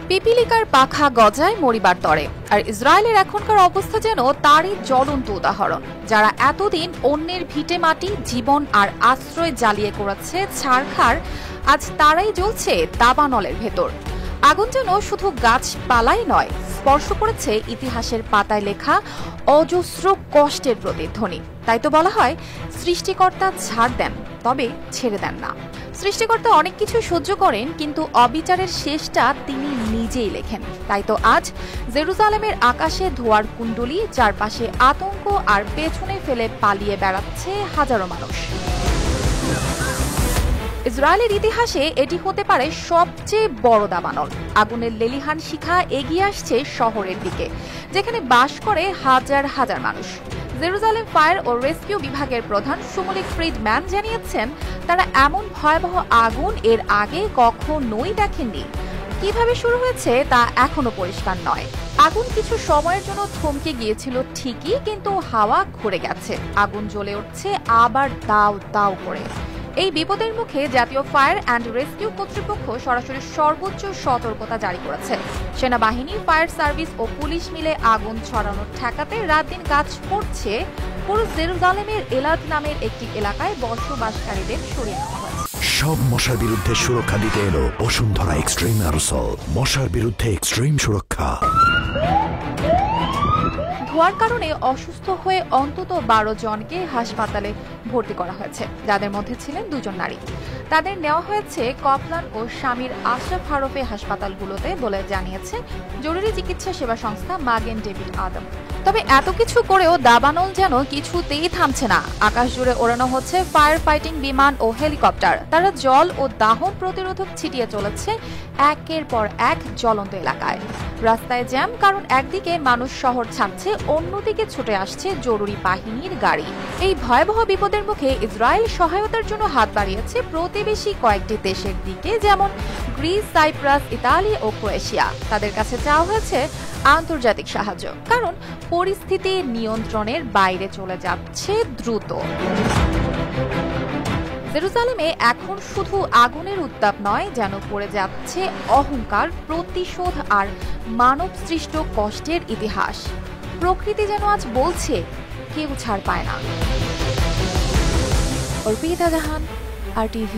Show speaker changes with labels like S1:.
S1: পিপিলিকার পাখা গজায় মরিবার তরে, আর ইসরায়েলের এখনকার অবস্থা যেন তারই জ্বলন্ত উদাহরণ। যারা এতদিন অন্যের ভিটে মাটি, জীবন আর আশ্রয় জ্বালিয়ে করেছে ছারখার, আজ তারাই জ্বলছে দাবানলের ভেতর। আগুন যেন শুধু গাছপালাই নয়, স্পর্শ করেছে ইতিহাসের পাতায় লেখা অজস্র কষ্টের প্রতিধ্বনি। তাই তো বলা হয়, সৃষ্টিকর্তা ছাড় দেন, তবে ছেড়ে দেন না। সৃষ্টিকর্তা অনেক কিছু সহ্য করেন, কিন্তু অবিচারের শেষটা তিনি নিজেই লেখেন। তাই তো আজ জেরুজালেমের আকাশে ধোঁয়ার কুণ্ডলী, চারপাশে আতঙ্ক, আর পেছনে ফেলে পালিয়ে বেড়াচ্ছে হাজারো মানুষ। ইসরায়েলের ইতিহাসে এটি হতে পারে সবচেয়ে বড় দাবানল। আগুনের লেলিহান শিখা এগিয়ে আসছে শহরের দিকে, যেখানে বাস করে হাজার হাজার মানুষ। জেরুজালেম ফায়ার ও রেস্কিউ বিভাগের প্রধান সুমলিক ফ্রিডম্যান জানিয়েছেন, তারা এমন ভয়াবহ আগুন এর আগে কখনোই দেখেননি। কিভাবে শুরু হয়েছে তা এখনো পরিষ্কার নয়। আগুন কিছু সময়ের জন্য থমকে গিয়েছিল ঠিকই, কিন্তু হাওয়া ঘুরে গেছে, আগুন জ্বলে উঠছে আবার দাউ দাউ করে। এই বিপদের মুখে জাতীয় ফায়ার অ্যান্ড রেস্কিউ কর্তৃপক্ষ সরাসরি সর্বোচ্চ সতর্কতা জারি করেছে। সেনাবাহিনী, ফায়ার সার্ভিস ও পুলিশ মিলে আগুন ছড়ানোর ঠেকাতে রাত দিন কাজ করছে। পুরো জেরুজালেমের এলাদ নামের একটি এলাকায় বসবাসকারীদের সরিয়ে নেওয়া হয়েছে।
S2: সব মশার বিরুদ্ধে সুরক্ষা দিতে এলো বসুন্ধরা এক্সট্রিম অ্যারোসল, মশার বিরুদ্ধে এক্সট্রিম সুরক্ষা।
S1: ধোঁয়ার কারণে অসুস্থ হয়ে অন্তত 12 জনকে হাসপাতালে ভর্তি করা হয়েছে, যাদের মধ্যে ছিলেন 2 জন নারী। তাদের নেওয়া হয়েছে কপলান ও স্বামীর আশরাফ হারফে হাসপাতালগুলোতে বলে জানিয়েছে জরুরি চিকিৎসা সেবা সংস্থা মাগেন ডেভিড আদম। তবে এত কিছু করেও দাবানল যেন কিছুতেই থামছে না। আকাশ জুড়ে ওড়ানো হচ্ছে ফায়ার ফাইটিং বিমান ও হেলিকপ্টার। তারা জল ও দাহন প্রতিরোধক ছিটিয়ে চলেছে একের পর এক জ্বলন্ত এলাকায়। রাস্তায় জ্যাম, কারণ একদিকে মানুষ শহর ছাড়ছে, অন্যদিকে ছুটে আসছে জরুরি বাহিনীর গাড়ি। এই ভয়াবহ বিপদের মুখে ইসরায়েল সহায়তার জন্য হাত বাড়িয়েছে প্রতিবেশী কয়েকটি দেশের দিকে, যেমন গ্রিস, সাইপ্রাস, ইতালি ও ক্রোয়েশিয়া। তাদের কাছে চাওয়া হয়েছে আন্তর্জাতিক সাহায্য, কারণ পরিস্থিতি নিয়ন্ত্রণের বাইরে চলে যাচ্ছে দ্রুত। জেরুজালেমে এখন শুধু আগুনের উত্তাপ নয়, যেন পড়ে যাচ্ছে অহংকার, প্রতিশোধ আর মানব সৃষ্ট কষ্টের ইতিহাস। প্রকৃতি যেন আজ বলছে, কেউ ছাড় পায় না। অর্পিতা জাহান, RTV।